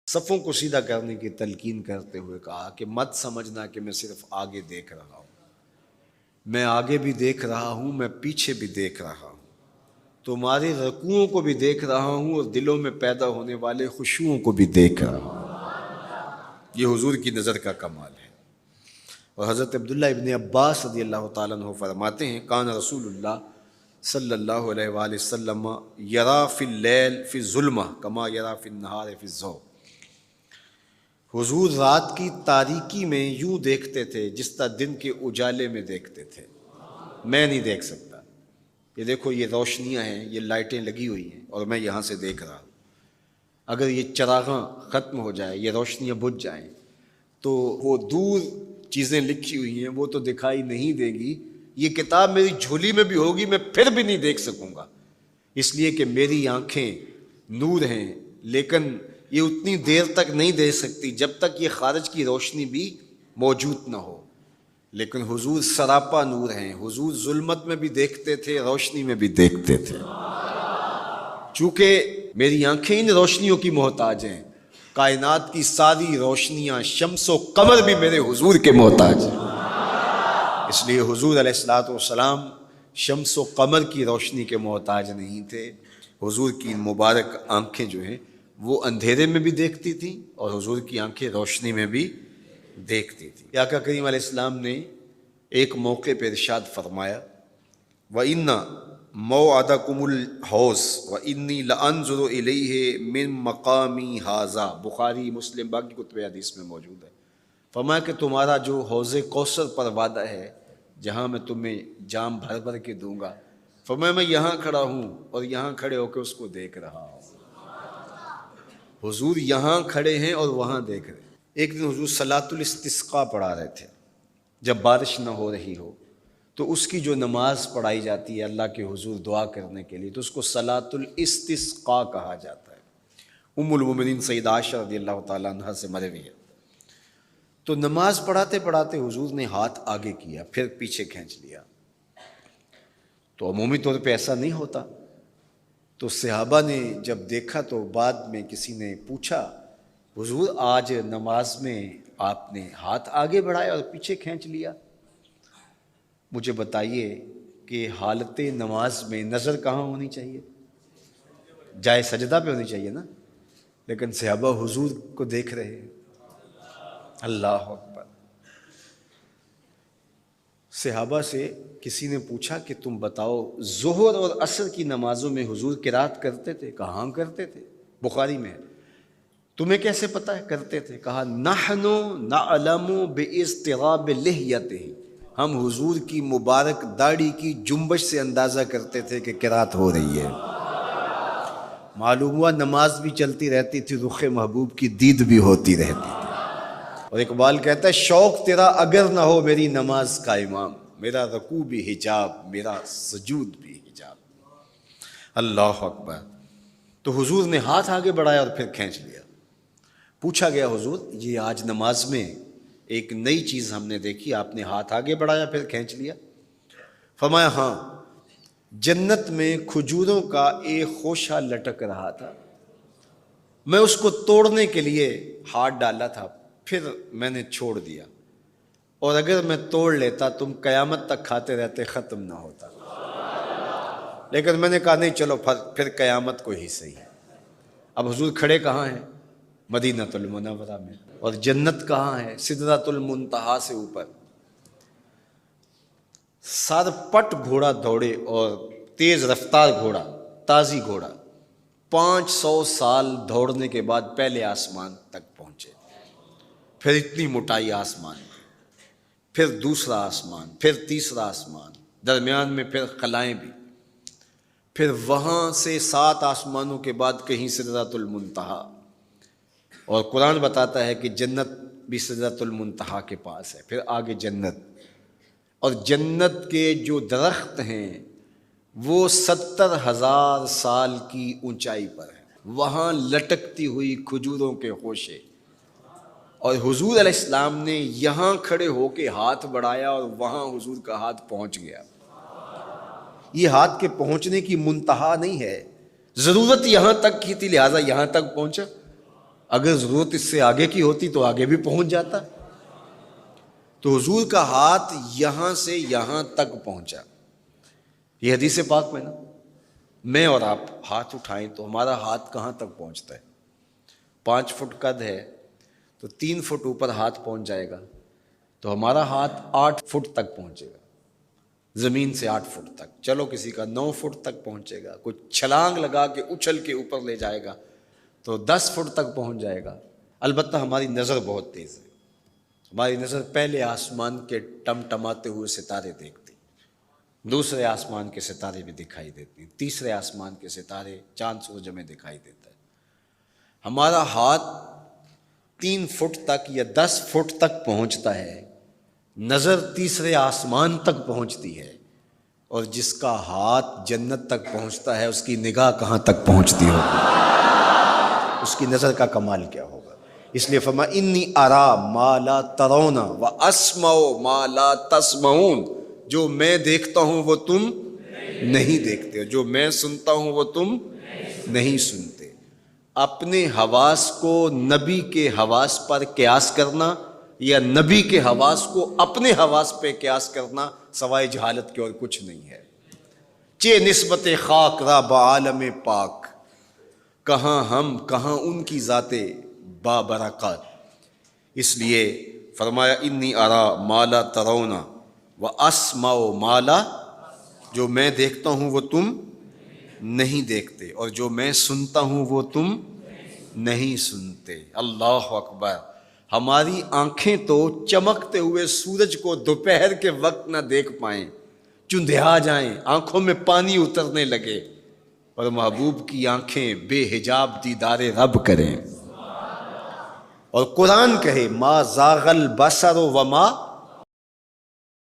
صفوں کو سیدھا کرنے کی تلقین کرتے ہوئے کہا کہ مت سمجھنا کہ میں صرف آگے دیکھ رہا ہوں، میں آگے بھی دیکھ رہا ہوں، میں پیچھے بھی دیکھ رہا ہوں، تمہارے رکوعوں کو بھی دیکھ رہا ہوں اور دلوں میں پیدا ہونے والے خشوعوں کو بھی دیکھ رہا ہوں۔ یہ حضور کی نظر کا کمال ہے۔ اور حضرت عبداللہ ابن عباس رضی اللہ تعالیٰ عنہ فرماتے ہیں کان رسول اللہ صلی اللہ علیہ وآلہ وسلم یرا فی اللیل فی الظلمہ کما یرا فی النہار فی الضوء۔ حضور رات کی تاریکی میں یوں دیکھتے تھے جس طرح دن کے اجالے میں دیکھتے تھے۔ میں نہیں دیکھ سکتا، یہ دیکھو یہ روشنیاں ہیں، یہ لائٹیں لگی ہوئی ہیں اور میں یہاں سے دیکھ رہا ہوں، اگر یہ چراغاں ختم ہو جائے، یہ روشنیاں بجھ جائیں تو وہ دور چیزیں لکھی ہوئی ہیں وہ تو دکھائی نہیں دے گی، یہ کتاب میری جھولی میں بھی ہوگی میں پھر بھی نہیں دیکھ سکوں گا، اس لیے کہ میری آنکھیں نور ہیں، لیکن یہ اتنی دیر تک نہیں دیکھ سکتی جب تک یہ خارج کی روشنی بھی موجود نہ ہو۔ لیکن حضور سراپا نور ہیں، حضور ظلمت میں بھی دیکھتے تھے، روشنی میں بھی دیکھتے تھے۔ چونکہ میری آنکھیں ان روشنیوں کی محتاج ہیں، کائنات کی ساری روشنیاں شمس و قمر بھی میرے حضور کے محتاج ہیں، اس لیے حضور علیہ الصلوۃ والسلام شمس و قمر کی روشنی کے محتاج نہیں تھے۔ حضور کی مبارک آنکھیں جو ہیں وہ اندھیرے میں بھی دیکھتی تھیں اور حضور کی آنکھیں روشنی میں بھی دیکھتی تھیں۔ آقا کریم علیہ السلام نے ایک موقع پہ ارشاد فرمایا وَإِنَّ مَوْعَدَكُمُ الْحَوْض وَإِنِّي لَأَنظُرُ إِلَيْهِ مِن مَقَامِي هَٰذَا، بخاری مسلم باقی کتب حدیث میں موجود ہے۔ فرمایا کہ تمہارا جو حوض کوثر پر وعدہ ہے جہاں میں تمہیں جام بھر بھر کے دوں گا، فرمایا میں یہاں کھڑا ہوں اور یہاں کھڑے ہو کے اس کو دیکھ رہا ہوں۔ حضور یہاں کھڑے ہیں اور وہاں دیکھ رہے ہیں۔ ایک دن حضور صلاۃ الاستسقاء پڑھا رہے تھے، جب بارش نہ ہو رہی ہو تو اس کی جو نماز پڑھائی جاتی ہے اللہ کے حضور دعا کرنے کے لیے تو اس کو صلاۃ الاستسقاء کہا جاتا ہے۔ ام المومنین سیدہ عائشہ رضی اللہ تعالیٰ عنہ سے مروی ہے۔ تو نماز پڑھاتے پڑھاتے حضور نے ہاتھ آگے کیا پھر پیچھے کھینچ لیا، تو عمومی طور پہ ایسا نہیں ہوتا۔ تو صحابہ نے جب دیکھا تو بعد میں کسی نے پوچھا حضور آج نماز میں آپ نے ہاتھ آگے بڑھایا اور پیچھے کھینچ لیا، مجھے بتائیے کہ حالت نماز میں نظر کہاں ہونی چاہیے؟ جائے سجدہ پہ ہونی چاہیے نا، لیکن صحابہ حضور کو دیکھ رہے ہیں۔ اللہ اکبر۔ صحابہ سے کسی نے پوچھا کہ تم بتاؤ ظہر اور عصر کی نمازوں میں حضور قرات کرتے تھے؟ کہا ہاں کرتے تھے، بخاری میں ہے۔ تمہیں کیسے پتہ ہے کرتے تھے؟ کہا نحن نعلم باضطراب لحیتہ، ہم حضور کی مبارک داڑھی کی جنبش سے اندازہ کرتے تھے کہ قرات ہو رہی ہے۔ معلوم ہوا نماز بھی چلتی رہتی تھی، رخ محبوب کی دید بھی ہوتی رہتی تھی۔ اور اقبال کہتا ہے شوق تیرا اگر نہ ہو میری نماز کا امام، میرا رکوع بھی حجاب میرا سجود بھی حجاب۔ اللہ اکبر۔ تو حضور نے ہاتھ آگے بڑھایا اور پھر کھینچ لیا۔ پوچھا گیا حضور یہ آج نماز میں ایک نئی چیز ہم نے دیکھی، آپ نے ہاتھ آگے بڑھایا پھر کھینچ لیا؟ فرمایا ہاں، جنت میں کھجوروں کا ایک خوشہ لٹک رہا تھا، میں اس کو توڑنے کے لیے ہاتھ ڈالا تھا، پھر میں نے چھوڑ دیا، اور اگر میں توڑ لیتا تم قیامت تک کھاتے رہتے ختم نہ ہوتا، لیکن میں نے کہا نہیں چلو پھر قیامت کو ہی صحیح۔ اب حضور کھڑے کہاں ہیں؟ مدینہ المنورہ میں، اور جنت کہاں ہے؟ سدرۃ المنتہا سے اوپر۔ سر پٹ گھوڑا دوڑے اور تیز رفتار گھوڑا، تازی گھوڑا، 500 سال دوڑنے کے بعد پہلے آسمان تک پہنچے، پھر اتنی موٹائی آسمان، پھر دوسرا آسمان، پھر تیسرا آسمان، درمیان میں پھر خلائیں بھی، پھر وہاں سے 7 آسمانوں کے بعد کہیں سدرۃ المنتہا، اور قرآن بتاتا ہے کہ جنت بھی سدرۃ المنتہا کے پاس ہے، پھر آگے جنت، اور جنت کے جو درخت ہیں وہ 70,000 سال کی اونچائی پر ہیں، وہاں لٹکتی ہوئی کھجوروں کے خوشے، اور حضور علیہ السلام نے یہاں کھڑے ہو کے ہاتھ بڑھایا اور وہاں حضور کا ہاتھ پہنچ گیا۔ یہ ہاتھ کے پہنچنے کی منتہا نہیں ہے، ضرورت یہاں تک کی تھی لہٰذا یہاں تک پہنچا، اگر ضرورت اس سے آگے کی ہوتی تو آگے بھی پہنچ جاتا. تو حضور کا ہاتھ یہاں سے یہاں تک پہنچا. یہ حدیث پاک میں نا، میں اور آپ ہاتھ اٹھائیں تو ہمارا ہاتھ کہاں تک پہنچتا ہے؟ 5 فٹ قد ہے تو 3 فٹ اوپر ہاتھ پہنچ جائے گا، تو ہمارا ہاتھ 8 فٹ تک پہنچے گا، زمین سے 8 فٹ تک. چلو کسی کا 9 فٹ تک پہنچے گا، کوئی چھلانگ لگا کے اچھل کے اوپر لے جائے گا تو 10 فٹ تک پہنچ جائے گا. البتہ ہماری نظر بہت تیز ہے. ہماری نظر پہلے آسمان کے ٹمٹماتے ہوئے ستارے دیکھتی، دوسرے آسمان کے ستارے بھی دکھائی دیتے ہیں، تیسرے آسمان کے ستارے چاند سورج میں دکھائی دیتا ہے. ہمارا ہاتھ 3 فٹ تک یا 10 فٹ تک پہنچتا ہے، نظر تیسرے آسمان تک پہنچتی ہے، اور جس کا ہاتھ جنت تک پہنچتا ہے اس کی نگاہ کہاں تک پہنچتی ہوگی، اس کی نظر کا کمال کیا ہوگا. اس لیے فرمایا انی ارا ما لا ترون واسمع ما لا تسمعون، جو میں دیکھتا ہوں وہ تم نہیں دیکھتے، جو میں سنتا ہوں وہ تم نہیں سنتے. اپنے حواس کو نبی کے حواس پر قیاس کرنا یا نبی کے حواس کو اپنے حواس پہ قیاس کرنا سوائے جہالت کے اور کچھ نہیں ہے. چے نسبت خاک را بعالم پاک، کہاں ہم کہاں ان کی ذاتیں بابرکات. اس لیے فرمایا انی ارا ما لا ترون واسمع ما لا، جو میں دیکھتا ہوں وہ تم نہیں دیکھتے، اور جو میں سنتا ہوں وہ تم نہیں سنتے. اللہ اکبر. ہماری آنکھیں تو چمکتے ہوئے سورج کو دوپہر کے وقت نہ دیکھ پائیں، چندھیا جائیں، آنکھوں میں پانی اترنے لگے، اور محبوب کی آنکھیں بے حجاب دیدار رب کریں. اور قرآن کہے ما زاغ البصر وما